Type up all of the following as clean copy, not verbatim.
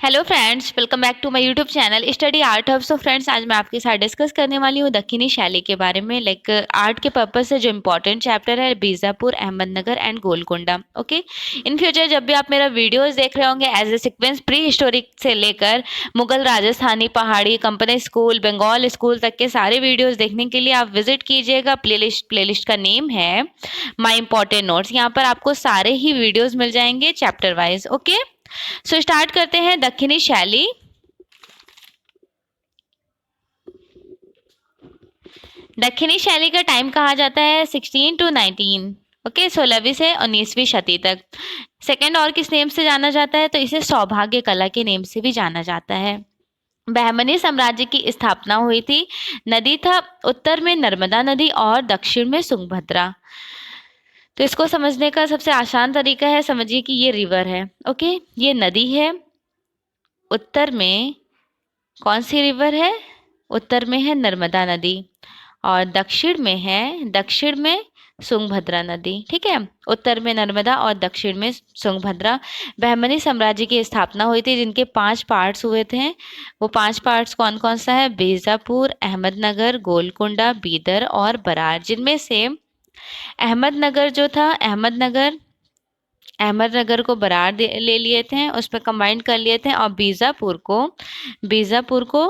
Hello friends, welcome back to my YouTube channel study art hub. So friends, आज मैं आपके साथ discuss करने वाली हूँ दक्षिणी शैली के बारे में। लाइक आर्ट के पर्पज से जो इम्पोर्टेंट चैप्टर है Bijapur, Ahmednagar and Golconda. Okay, in future जब भी आप मेरा वीडियोस देख रहे होंगे as a sequence prehistoric से लेकर मुगल, राजस्थानी, पहाड़ी, कंपनी स्कूल, बंगाल स्कूल तक के सारे वीडियोज देखने के लिए आप विजिट कीजिएगा। प्लेलिस्ट का नेम है माई इंपॉर्टेंट नोट्स। यहाँ पर आपको सारे ही वीडियोज मिल जाएंगे chapter wise. Okay, so start करते हैं दक्षिणी शैली। दक्षिणी शैली का टाइम कहा जाता है 16 to 19। ओके, 16वीं से 19वीं शती तक। सेकंड और किस नेम से जाना जाता है, तो इसे सौभाग्य कला के नेम से भी जाना जाता है। बहमनी साम्राज्य की स्थापना हुई थी। नदी था उत्तर में नर्मदा नदी और दक्षिण में तुंगभद्रा। तो इसको समझने का सबसे आसान तरीका है, समझिए कि ये रिवर है। ओके, ये नदी है। उत्तर में कौन सी रिवर है? उत्तर में है नर्मदा नदी और दक्षिण में तुंगभद्रा नदी। ठीक है, उत्तर में नर्मदा और दक्षिण में तुंगभद्रा। बहमनी साम्राज्य की स्थापना हुई थी जिनके 5 पार्ट्स हुए थे। वो 5 पार्ट्स कौन कौन सा है? बीजापुर, अहमदनगर, गोलकुंडा, बीदर और बरार। जिनमें से अहमदनगर जो था, अहमदनगर को बरार ले लिए थे, उस पर कंबाइंड कर लिए थे। और बीजापुर को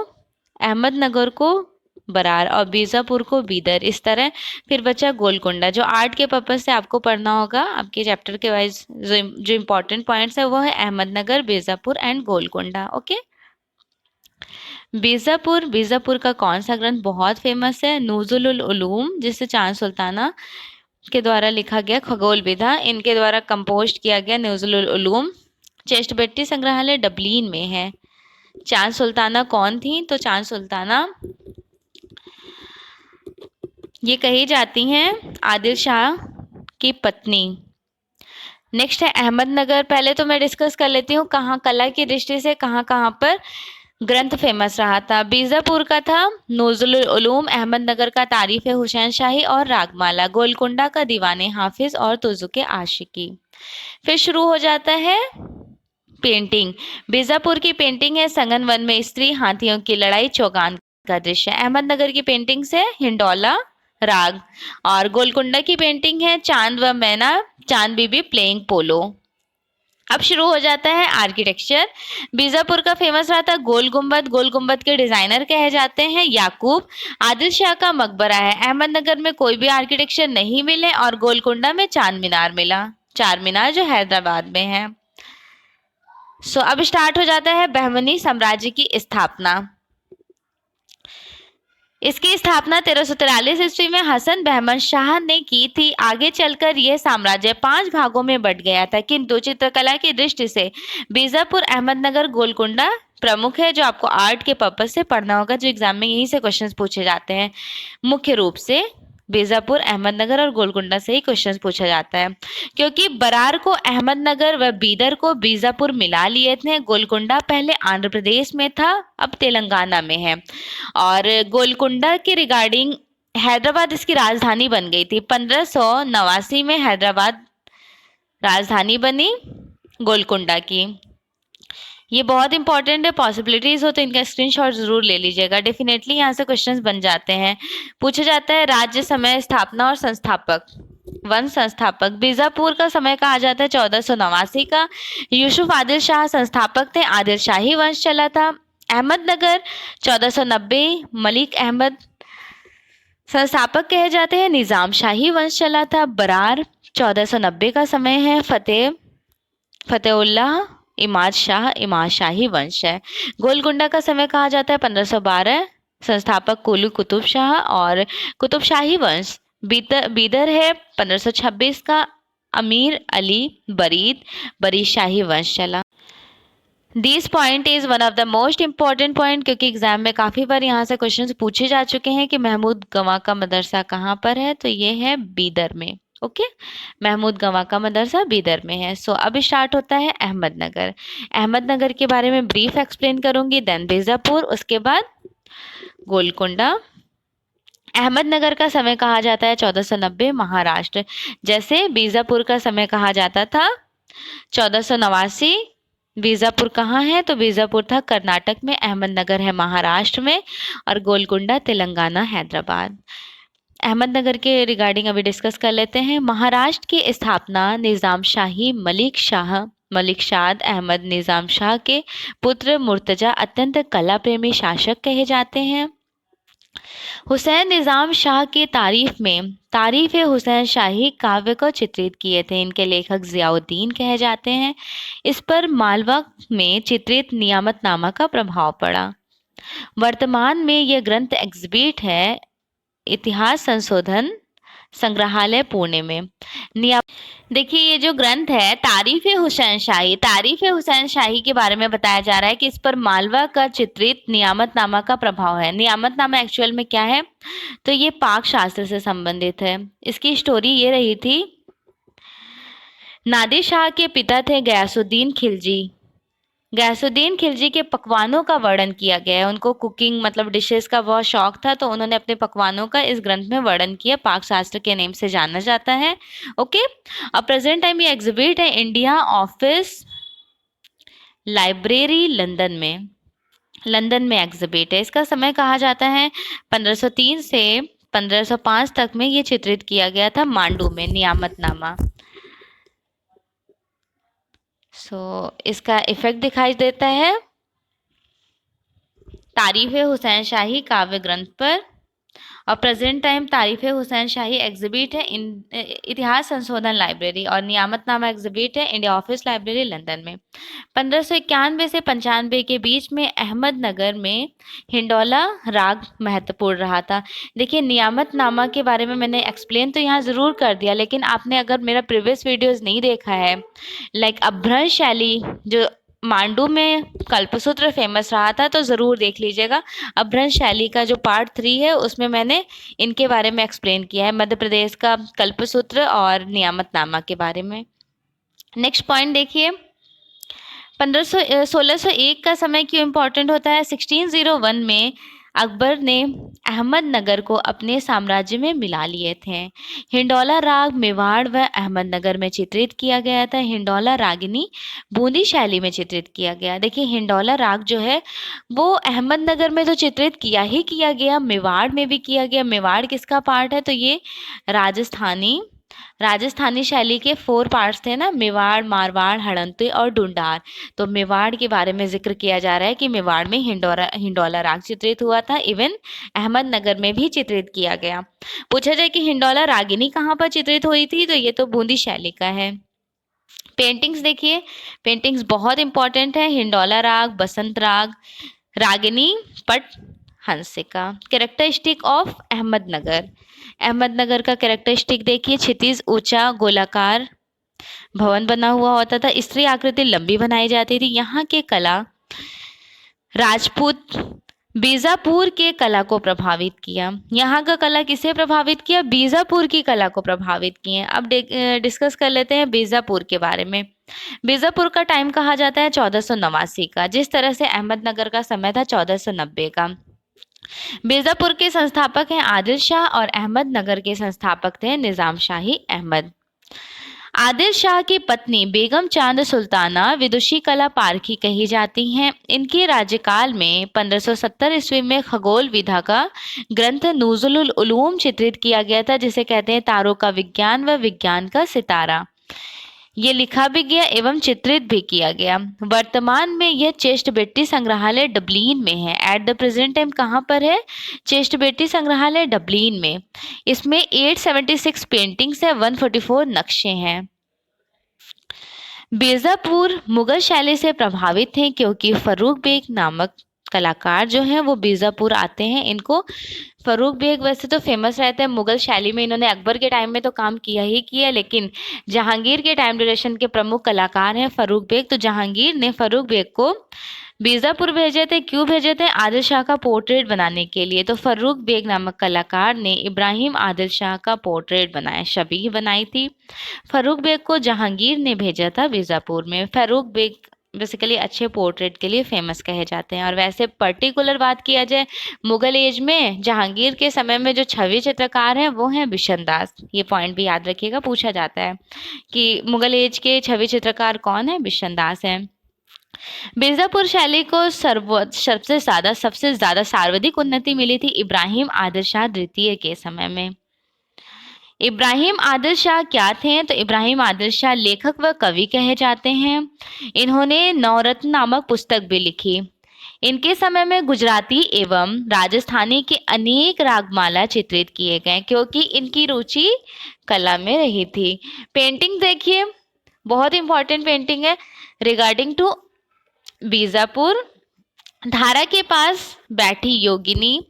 अहमदनगर को बरार और बीजापुर को बीदर। इस तरह फिर बचा गोलकुंडा, जो आर्ट के पर्पज से आपको पढ़ना होगा। आपके चैप्टर के वाइज जो इम्पोर्टेंट पॉइंट्स है वो है अहमदनगर, बीजापुर एंड गोलकुंडा। ओके, बीजापुर का कौन सा ग्रंथ बहुत फेमस है? नूजुल उलूम, जिसे चांद सुल्ताना के द्वारा लिखा गया खगोल विधा, इनके द्वारा कंपोज किया गया नूजुल उलूम। चेस्टबेट्टी संग्रहालय डबलिन में है। चांद सुल्ताना कौन थी? तो चांद सुल्ताना ये कही जाती हैं आदिल शाह की पत्नी। नेक्स्ट है अहमदनगर। पहले तो मैं डिस्कस कर लेती हूँ कहाँ कला की दृष्टि से कहाँ कहाँ पर ग्रंथ फेमस रहा था। बीजापुर का था नूजुल उलूम, अहमदनगर का तारीफ हुसैन शाही और रागमाला, गोलकुंडा का दीवाने हाफिज और तुजुके आशिकी। फिर शुरू हो जाता है पेंटिंग। बीजापुर की पेंटिंग है संगन वन में स्त्री, हाथियों की लड़ाई, चौगान का दृश्य। अहमदनगर की पेंटिंग से हिंडोला राग। और गोलकुंडा की पेंटिंग है चांद व मैना, चांद बीबी प्लेइंग पोलो। अब शुरू हो जाता है आर्किटेक्चर। बीजापुर का फेमस रहा था गोल गुंबद के डिजाइनर कहे जाते हैं याकूब। आदिल शाह का मकबरा है। अहमदनगर में कोई भी आर्किटेक्चर नहीं मिले और गोलकुंडा में चांद मीनार मिला, चार मीनार जो हैदराबाद में है। सो अब स्टार्ट हो जाता है बहमनी साम्राज्य की स्थापना। इसकी स्थापना 1343 ईस्वी में हसन बहमन शाह ने की थी। आगे चलकर यह साम्राज्य 5 भागों में बट गया था, किंतु चित्रकला की दृष्टि से बीजापुर, अहमदनगर, गोलकुंडा प्रमुख है, जो आपको आर्ट के पर्पज से पढ़ना होगा, जो एग्जाम में यहीं से क्वेश्चंस पूछे जाते हैं। मुख्य रूप से बीजापुर, अहमदनगर और गोलकुंडा से ही क्वेश्चंस पूछा जाता है, क्योंकि बरार को अहमदनगर व बीदर को बीजापुर मिला लिए थे। गोलकुंडा पहले आंध्र प्रदेश में था, अब तेलंगाना में है। और गोलकुंडा के रिगार्डिंग हैदराबाद इसकी राजधानी बन गई थी। 1589 में हैदराबाद राजधानी बनी गोलकुंडा की। ये बहुत इंपॉर्टेंट है, पॉसिबिलिटीज हो तो इनका स्क्रीनशॉट जरूर ले लीजिएगा। डेफिनेटली यहाँ से क्वेश्चंस बन जाते हैं। पूछा जाता है राज्य, समय, स्थापना और संस्थापक। वंश संस्थापक बीजापुर का समय कहा जाता है 1489 का। यूसुफ आदिल शाह संस्थापक थे, आदिल शाही वंश चला था। अहमदनगर 1490, मलिक अहमद संस्थापक कहे जाते हैं, निजाम शाही वंश चला था। बरार 1490 का समय है। फतेहुल्लाह इमाद शाही वंश है। गोलकुंडा का समय कहा जाता है 1512, संस्थापक कुली कुतुब शाह और कुतुब शाही वंश। बीदर है 1526 का, अमीर अली बरीद शाही वंश चला। This point is one of the most important point, क्योंकि एग्जाम में काफी बार यहाँ से क्वेश्चन पूछे जा चुके हैं कि महमूद गवां का मदरसा कहाँ पर है, तो ये है बीदर में। ओके। महमूद गवाह का मदरसा बीदर में है। सो अब स्टार्ट होता है अहमदनगर। अहमदनगर के बारे में ब्रीफ एक्सप्लेन करूंगी, देन बीजापुर, उसके बाद गोलकुंडा। अहमदनगर का समय कहा जाता है 1490 महाराष्ट्र, जैसे बीजापुर का समय कहा जाता था 1489। बीजापुर कहाँ है? तो बीजापुर था कर्नाटक में, अहमदनगर है महाराष्ट्र में, और गोलकुंडा तेलंगाना हैदराबाद। अहमदनगर के रिगार्डिंग अभी डिस्कस कर लेते हैं। महाराष्ट्र की स्थापना निज़ाम शाही मलिक शाद अहमद निज़ाम शाह के पुत्र मुर्तजा अत्यंत कला प्रेमी शासक कहे जाते हैं। हुसैन निज़ाम शाह की तारीफ हुसैन शाही काव्य को चित्रित किए थे। इनके लेखक ज़ियाउद्दीन कहे जाते हैं। इस पर मालवा में चित्रित नियामतनामा का प्रभाव पड़ा। वर्तमान में यह ग्रंथ एग्जिबिट है इतिहास संशोधन संग्रहालय पुणे में। देखिए ये जो ग्रंथ है तारीफ हुसैन शाही के बारे में बताया जा रहा है कि इस पर मालवा का चित्रित नियामतनामा का प्रभाव है। नियामतनामा एक्चुअल में क्या है? तो ये पाक शास्त्र से संबंधित है। इसकी स्टोरी ये रही थी, नादिर शाह के पिता थे गयासुद्दीन खिलजी के पकवानों का वर्णन किया गया है। उनको कुकिंग मतलब डिशेस का बहुत शौक था, तो उन्होंने अपने पकवानों का इस ग्रंथ में वर्णन किया। पाक शास्त्र के नेम से जाना जाता है। ओके। अब प्रेजेंट टाइम ये एग्जिबिट है इंडिया ऑफिस लाइब्रेरी लंदन में एग्जिबिट है। इसका समय कहा जाता है 1503 से 1505 तक में ये चित्रित किया गया था मांडू में नियामतनामा। इसका इफेक्ट दिखाई देता है तारीफ हुसैन शाही काव्य ग्रंथ पर। और प्रेजेंट टाइम तारीफ हुसैन शाही एग्जिबिट है इतिहास संशोधन लाइब्रेरी, और नियामतनामा एग्जिबिट है इंडिया ऑफिस लाइब्रेरी लंदन में। 1591 से 95 के बीच में अहमदनगर में हिंडोला राग महत्वपूर्ण रहा था। देखिए नियामतनामा के बारे में मैंने एक्सप्लेन तो यहाँ ज़रूर कर दिया, लेकिन आपने अगर मेरा प्रीवियस वीडियोज़ नहीं देखा है, लाइक अपभ्रंश शैली जो मांडू में कल्पसूत्र फेमस रहा था, तो ज़रूर देख लीजिएगा। अपभ्रंश शैली का जो पार्ट 3 है उसमें मैंने इनके बारे में एक्सप्लेन किया है, मध्य प्रदेश का कल्पसूत्र और नियामतनामा के बारे में। नेक्स्ट पॉइंट देखिए, 1601 का समय क्यों इम्पोर्टेंट होता है? 1601 में अकबर ने अहमदनगर को अपने साम्राज्य में मिला लिए थे। हिंडोला राग मेवाड़ व अहमदनगर में चित्रित किया गया था। हिंडोला रागिनी बूंदी शैली में चित्रित किया गया। देखिए हिंडोला राग जो है वो अहमदनगर में तो चित्रित किया ही किया गया, मेवाड़ में भी किया गया। मेवाड़ किसका पार्ट है? तो ये राजस्थानी शैली के 4 पार्ट्स थे ना, मेवाड़, मारवाड़, हड़ंती और डुंडार। तो मेवाड़ के बारे में जिक्र किया जा रहा है कि मेवाड़ में हिंडोला राग चित्रित हुआ था। इवन अहमदनगर में भी चित्रित किया गया। पूछा जाए कि हिंडोला रागिनी कहाँ पर चित्रित हुई थी, तो ये तो बूंदी शैली का है। पेंटिंग्स देखिए, पेंटिंग्स बहुत इंपॉर्टेंट है। हिंडोला राग, बसंत राग, रागिनी, पट हंसिका। कैरेक्टरिस्टिक ऑफ अहमदनगर का कैरेक्टरिस्टिक देखिए, क्षितिज ऊंचा गोलाकार भवन बना हुआ होता था। स्त्री आकृति लंबी बनाई जाती थी। यहाँ के कला राजपूत बीजापुर के कला को प्रभावित किया। यहाँ का कला किसे प्रभावित किया? बीजापुर की कला को प्रभावित किए। अब डिस्कस कर लेते हैं बीजापुर के बारे में। बीजापुर का टाइम कहा जाता है 1489 का, जिस तरह से अहमदनगर का समय था 1490 का। बीजापुर के संस्थापक हैं आदिल शाह और अहमदनगर के संस्थापक थे निजाम शाही अहमद। आदिल शाह की पत्नी बेगम चांद सुल्ताना विदुषी कला पारखी कही जाती हैं। इनके राज्यकाल में 1570 ईस्वी में खगोल विधा का ग्रंथ नुज़ुलुल उलूम चित्रित किया गया था, जिसे कहते हैं तारों का विज्ञान व विज्ञान का सितारा। ये लिखा भी गया एवं चित्रित भी किया गया। वर्तमान में यह चेस्ट बेट्टी संग्रहालय डबलिन में है। एट द प्रेजेंट टाइम कहाँ पर है? चेस्ट बेट्टी संग्रहालय डबलिन में। इसमें 876 पेंटिंग्स है, 144 नक्शे हैं। बीजापुर मुगल शैली से प्रभावित थे, क्योंकि फर्रुख बेग नामक कलाकार जो हैं वो बीजापुर आते हैं। इनको फर्रुख बेग वैसे तो फेमस रहते हैं मुगल शैली में, इन्होंने अकबर के टाइम में तो काम किया ही किया, लेकिन जहांगीर के टाइम ड्यूरेशन के प्रमुख कलाकार हैं फर्रुख बेग। तो जहांगीर ने फर्रुख बेग को बीजापुर भेजे थे, क्यों भेजे थे? आदिल शाह का पोर्ट्रेट बनाने के लिए। तो फर्रुख बेग नामक कलाकार ने इब्राहिम आदिल शाह का पोर्ट्रेट बनाया, शबीह बनाई थी। फर्रुख बेग को जहांगीर ने भेजा था बीजापुर में। फर्रुख बेग बेसिकली अच्छे पोर्ट्रेट के लिए फेमस कहे जाते हैं। और वैसे पर्टिकुलर बात किया जाए मुगल एज में, जहांगीर के समय में जो छवि चित्रकार हैं वो हैं बिशन दास। ये पॉइंट भी याद रखिएगा, पूछा जाता है कि मुगल एज के छवि चित्रकार कौन है? बिशन दास हैं। बीजापुर शैली को सबसे ज्यादा सर्वाधिक उन्नति मिली थी इब्राहिम आदिल शाह द्वितीय के समय में। इब्राहिम आदिल शाह क्या थे? तो इब्राहिम आदिल शाह लेखक व कवि कहे जाते हैं। इन्होंने नवरत्न नामक पुस्तक भी लिखी। इनके समय में गुजराती एवं राजस्थानी के अनेक रागमाला चित्रित किए गए, क्योंकि इनकी रुचि कला में रही थी। पेंटिंग देखिए, बहुत इंपॉर्टेंट पेंटिंग है रिगार्डिंग टू बीजापुर। धारा के पास बैठी योगिनी,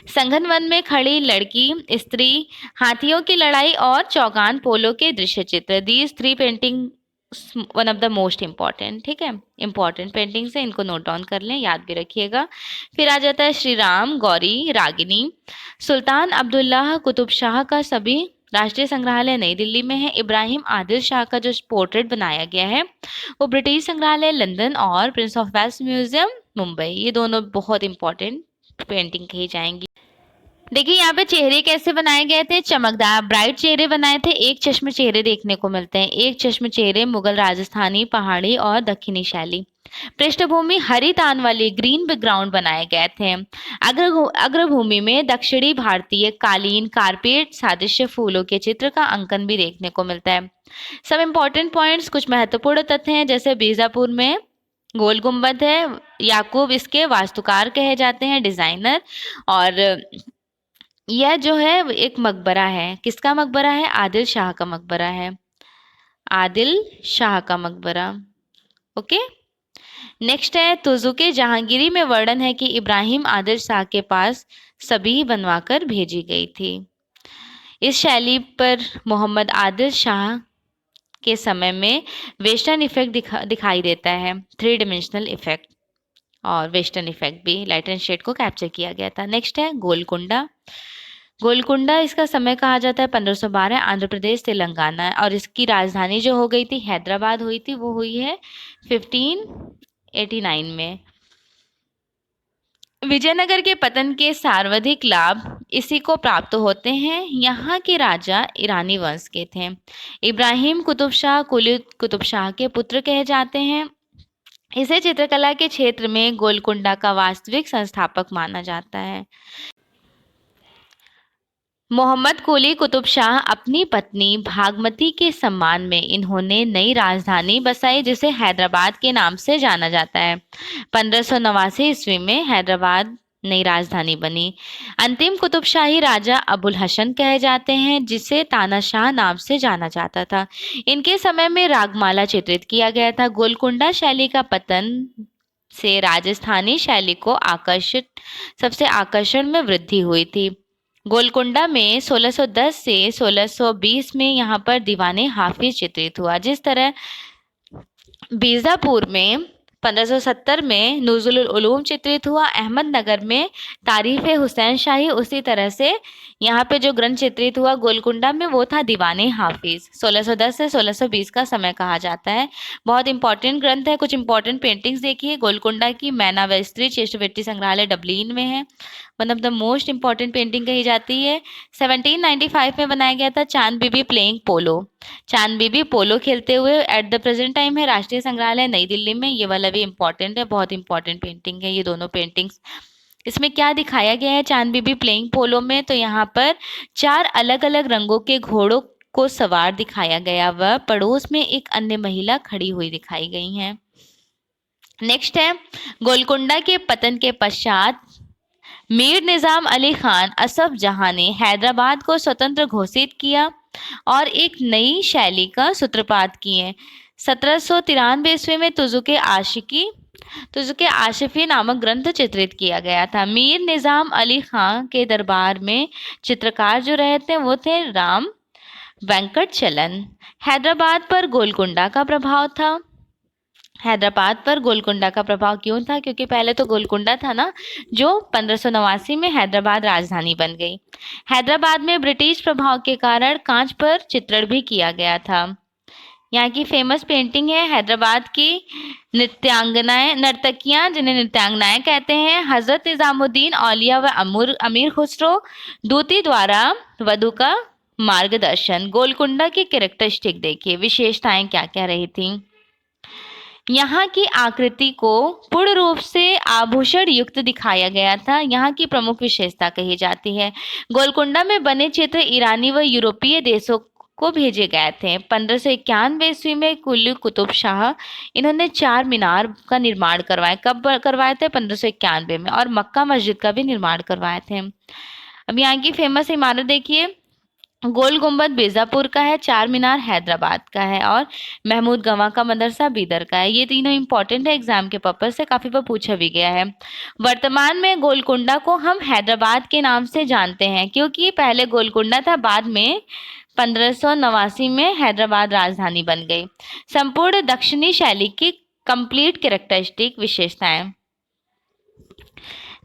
संघन वन में खड़ी लड़की स्त्री, हाथियों की लड़ाई और चौगान पोलो के दृश्य चित्र। These three painting one of the most important, ठीक है, इम्पॉर्टेंट पेंटिंग्स है, इनको नोट डाउन कर लें, याद भी रखिएगा। फिर आ जाता है श्री राम, गौरी, रागिनी। सुल्तान अब्दुल्लाह कुतुब शाह का सभी राष्ट्रीय संग्रहालय नई दिल्ली में है। इब्राहिम आदिल शाह का जो पोर्ट्रेट बनाया गया है वो ब्रिटिश संग्रहालय लंदन और Prince of Wales museum Mumbai, ये दोनों बहुत इंपॉर्टेंट पेंटिंग कही जाएंगी। देखिए यहाँ पे चेहरे कैसे बनाए गए थे, चमकदार ब्राइट चेहरे बनाए थे। एक चश्म चेहरे देखने को मिलते हैं। एक चश्म चेहरे मुगल, राजस्थानी, पहाड़ी और दक्षिणी शैली। पृष्ठभूमि हरी तान वाली ग्रीन बैकग्राउंड बनाए गए थे। अग्रभूमि में दक्षिणी भारतीय कालीन, कारपेट सादृश्य फूलों के चित्र का अंकन भी देखने को मिलता है। सब इम्पोर्टेंट पॉइंट्स, कुछ महत्वपूर्ण तथ्य हैं, जैसे बीजापुर में गोल गुंबद है। याकूब इसके वास्तुकार कहे जाते हैं, डिजाइनर। और यह जो है एक मकबरा है, किसका मकबरा है? आदिल शाह का मकबरा है, आदिल शाह का मकबरा। ओके, नेक्स्ट है तुजुके जहांगीरी में वर्णन है कि इब्राहिम आदिल शाह के पास सभी बनवाकर भेजी गई थी। इस शैली पर मोहम्मद आदिल शाह के समय में वेस्टर्न इफेक्ट दिखाई देता है, 3 डायमेंशनल इफेक्ट, और वेस्टर्न इफेक्ट भी लाइट एंड शेड को कैप्चर किया गया था। नेक्स्ट है गोलकुंडा। गोलकुंडा इसका समय कहा जाता है 1512, आंध्र प्रदेश तेलंगाना, और इसकी राजधानी जो हो गई थी हैदराबाद हुई थी, वो हुई है 1589 में। विजयनगर के पतन के सर्वाधिक लाभ इसी को प्राप्त होते हैं। यहाँ के राजा ईरानी वंश के थे। इब्राहिम कुतुब शाह कुली कुतुब शाह के पुत्र कहे जाते हैं। इसे चित्रकला के क्षेत्र में गोलकुंडा का वास्तविक संस्थापक माना जाता है। मोहम्मद कुली कुतुब शाह अपनी पत्नी भागमती के सम्मान में इन्होंने नई राजधानी बसाई, जिसे हैदराबाद के नाम से जाना जाता है। 1589 ईस्वी में हैदराबाद नई राजधानी बनी। अंतिम कुतुब शाही राजा अबुल हसन कहे जाते हैं, जिसे तानाशाह नाम से जाना जाता था। इनके समय में रागमाला चित्रित किया गया था। गोलकुंडा शैली का पतन से राजस्थानी शैली को सबसे आकर्षण में वृद्धि हुई थी। गोलकुंडा में 1610 से 1620 में यहाँ पर दीवाने हाफिज चित्रित हुआ। जिस तरह बीजापुर में 1570 में नुज़ुल उलूम चित्रित हुआ, अहमदनगर में तारीफ हुसैन शाही, उसी तरह से यहाँ पे जो ग्रंथ चित्रित हुआ गोलकुंडा में वो था दीवाने हाफिज। 1610 से 1620 का समय कहा जाता है। बहुत इंपॉर्टेंट ग्रंथ है। कुछ इंपॉर्टेंट पेंटिंग्स देखिए गोलकुंडा की। मैना वेस्त्री चेष्टवृत्ति संग्रहालय डबलिन में है, one of the most important painting कही जाती है। 1795 में बनाया गया था चांद बीबी प्लेइंग पोलो। चांद बीबी पोलो खेलते हुए एट द प्रेजेंट टाइम है राष्ट्रीय संग्रहालय नई दिल्ली में। ये वाला भी इंपॉर्टेंट है, बहुत इंपॉर्टेंट पेंटिंग है ये दोनों पेंटिंग्स। इसमें क्या दिखाया गया है चांद बीबी प्लेइंग पोलो में? तो यहाँ पर 4 अलग अलग रंगों के घोड़ों को सवार दिखाया गया, वह पड़ोस में एक अन्य महिला खड़ी हुई दिखाई गई है। नेक्स्ट है गोलकुंडा के पतन के पश्चात मीर निजाम अली खान असफ जहां ने हैदराबाद को स्वतंत्र घोषित किया और एक नई शैली का सूत्रपात किए। 1793 ईस्वी में तुजुके आशिफी नामक ग्रंथ चित्रित किया गया था। मीर निजाम अली खान के दरबार में चित्रकार जो रहे थे वो थे राम वेंकट चलन। हैदराबाद पर गोलकुंडा का प्रभाव था। हैदराबाद पर गोलकुंडा का प्रभाव क्यों था? क्योंकि पहले तो गोलकुंडा था ना, जो 1589 में हैदराबाद राजधानी बन गई। हैदराबाद में ब्रिटिश प्रभाव के कारण कांच पर चित्रण भी किया गया था। यहाँ की फेमस पेंटिंग है हैदराबाद की नृत्यांगनाएं, नर्तकियां जिन्हें नृत्यांगनाएं कहते हैं, हजरत निजामुद्दीन औलिया व अमीर खुसरो दूती द्वारा वधु का मार्गदर्शन। गोलकुंडा की कैरेक्टरिस्टिक देखिए, विशेषताएं क्या क्या रही थी। यहाँ की आकृति को पूर्ण रूप से आभूषण युक्त दिखाया गया था। यहाँ की प्रमुख विशेषता कही जाती है, गोलकुंडा में बने चित्र ईरानी व यूरोपीय देशों को भेजे गए थे। 1591 ईस्वी में कुली कुतुब शाह इन्होंने 4 मीनार का निर्माण करवाया। कब करवाए थे? 1591 में। और मक्का मस्जिद का भी निर्माण करवाए थे। अब यहाँ की फेमस इमारत देखिए, गोल गुम्बद बीजापुर का है, 4 मीनार हैदराबाद का है, और महमूद गवां का मदरसा बीदर का है। ये तीनों इंपॉर्टेंट है, एग्जाम के पर्पज से काफी बार पूछा भी गया है। वर्तमान में गोलकुंडा को हम हैदराबाद के नाम से जानते हैं, क्योंकि पहले गोलकुंडा था, बाद में 1589 में हैदराबाद राजधानी बन गई। संपूर्ण दक्षिणी शैली की कंप्लीट कैरेक्टरिस्टिक विशेषताएं।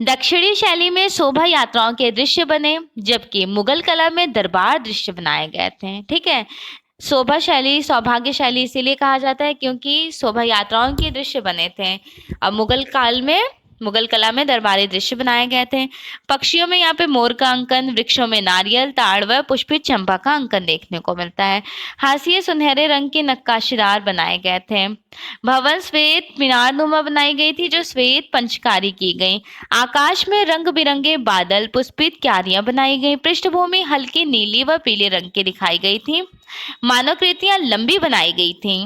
दक्षिणी शैली में शोभा यात्राओं के दृश्य बने, जबकि मुगल कला में दरबार दृश्य बनाए गए थे। ठीक है, शोभा शैली सौभाग्य शैली इसीलिए कहा जाता है क्योंकि शोभा यात्राओं के दृश्य बने थे। अब मुगल कला में दरबारी दृश्य बनाए गए थे। पक्षियों में यहाँ पे मोर का अंकन, वृक्षों में नारियल, ताड़ व पुष्पित चंपा का अंकन देखने को मिलता है। हाशिए सुनहरे रंग के नक्काशीदार बनाए गए थे। भवन श्वेत मीनार नुमा बनाई गई थी, जो श्वेत पंचकारी की गई। आकाश में रंग बिरंगे बादल, पुष्पित क्यारियां बनाई गई। पृष्ठभूमि हल्की नीली व पीले रंग की दिखाई गई थी। मानवकृतियां लंबी बनाई गई थी।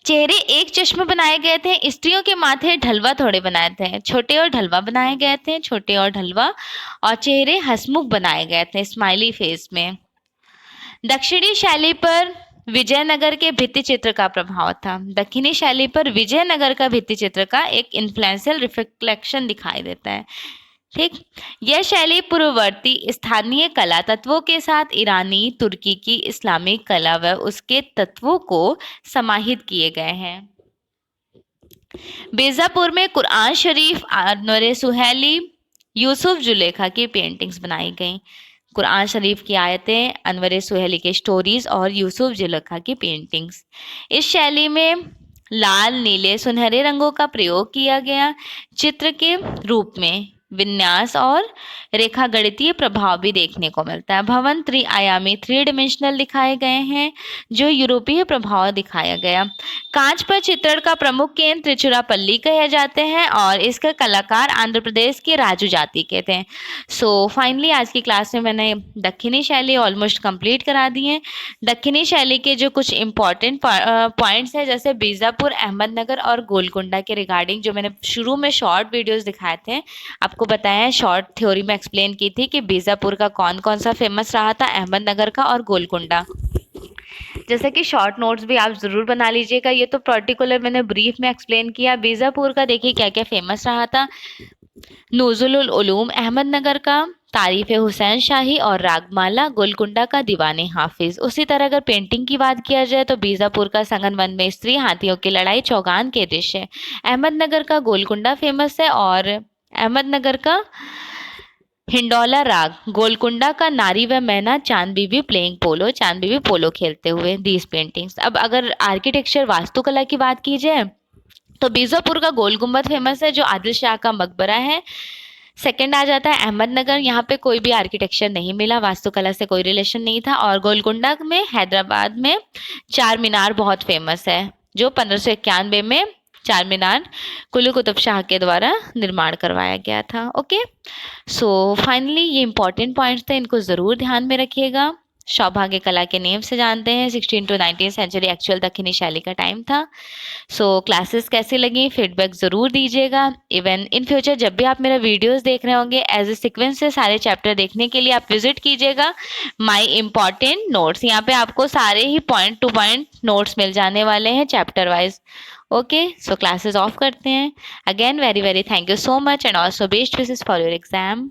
चेहरे एक चश्मे बनाए गए थे। स्त्रियों के माथे ढलवा थोड़े बनाए थे, छोटे और ढलवा बनाए गए थे, छोटे और ढलवा, और चेहरे हंसमुख बनाए गए थे, स्माइली फेस में। दक्षिणी शैली पर विजयनगर के भित्ति चित्र का प्रभाव था। दक्षिणी शैली पर विजयनगर का भित्ति चित्र का एक इन्फ्लुएंशियल रिफ्लेक्शन दिखाई देता है। ठीक, यह शैली पूर्ववर्ती स्थानीय कला तत्वों के साथ ईरानी, तुर्की की इस्लामिक कला व उसके तत्वों को समाहित किए गए हैं। बीजापुर में कुरान शरीफ, अनवर सुहेली, यूसुफ जुलेखा की पेंटिंग्स बनाई गई। कुरान शरीफ की आयतें, अनवर सुहेली के स्टोरीज और यूसुफ जुलेखा की पेंटिंग्स। इस शैली में लाल, नीले, सुनहरे रंगों का प्रयोग किया गया। चित्र के रूप में विन्यास और रेखा गणितीय प्रभाव भी देखने को मिलता है। भवन त्रिआयामी, 3 डायमेंशनल दिखाए गए हैं, जो यूरोपीय प्रभाव दिखाया गया। कांच पर चित्रण का प्रमुख केंद्र त्रिचुरापल्ली कहे जाते हैं और इसके कलाकार आंध्र प्रदेश के राजू जाति के थे। सो फाइनली आज की क्लास में मैंने दक्षिणी शैली ऑलमोस्ट कंप्लीट करा दी है। दक्षिणी शैली के जो कुछ इंपॉर्टेंट पॉइंट्स हैं, जैसे बीजापुर, अहमदनगर और गोलकुंडा के रिगार्डिंग जो मैंने शुरू में शॉर्ट वीडियोस दिखाए थे, आपको बताया, शॉर्ट थ्योरी में एक्सप्लेन की थी कि बीजापुर का कौन कौन सा फेमस रहा था, अहमदनगर का और गोलकुंडा। जैसे कि शॉर्ट नोट्स भी आप ज़रूर बना लीजिएगा। ये तो पर्टिकुलर मैंने ब्रीफ में एक्सप्लेन किया। बीजापुर का देखिए क्या क्या फेमस रहा था, नूजुल उलूम, अहमदनगर का तारीफ हुसैन शाही और रागमाला, गोलकुंडा का दीवाने हाफिज। उसी तरह अगर पेंटिंग की बात किया जाए तो बीजापुर का संगन वन में स्त्री, हाथियों की लड़ाई, चौगान के दृश्य। अहमदनगर का गोलकुंडा फेमस है, और अहमदनगर का हिंडोला राग, गोलकुंडा का नारी व मैना, चांद बीबी प्लेइंग पोलो, चांद बीबी पोलो खेलते हुए, दीज पेंटिंग्स। अब अगर आर्किटेक्चर वास्तुकला की बात की जाए तो बीजापुर का गोल गुम्बद फेमस है, जो आदिल शाह का मकबरा है। सेकंड आ जाता है अहमदनगर, यहाँ पे कोई भी आर्किटेक्चर नहीं मिला, वास्तुकला से कोई रिलेशन नहीं था। और गोलकुंडा में हैदराबाद में 4 मीनार बहुत फेमस है, जो 1591 में 4 मीनार कुली कुतुब शाह के द्वारा निर्माण करवाया गया था। ओके, सो फाइनली ये इंपॉर्टेंट पॉइंट्स थे, इनको ज़रूर ध्यान में रखिएगा। सौभाग्य कला के नेम से जानते हैं, 16 to 19 सेंचुरी एक्चुअल दक्षिणी शैली का टाइम था। सो क्लासेस कैसी लगी, फीडबैक ज़रूर दीजिएगा। इवन इन फ्यूचर जब भी आप मेरा वीडियोस देख रहे होंगे, एज ए सीक्वेंस से सारे चैप्टर देखने के लिए आप विजिट कीजिएगा माय इम्पॉर्टेंट नोट्स। यहाँ पे आपको सारे ही पॉइंट टू पॉइंट नोट्स मिल जाने वाले हैं chapter wise. Okay, so classes of करते हैं। Again very very thank you so much and also best wishes for your exam.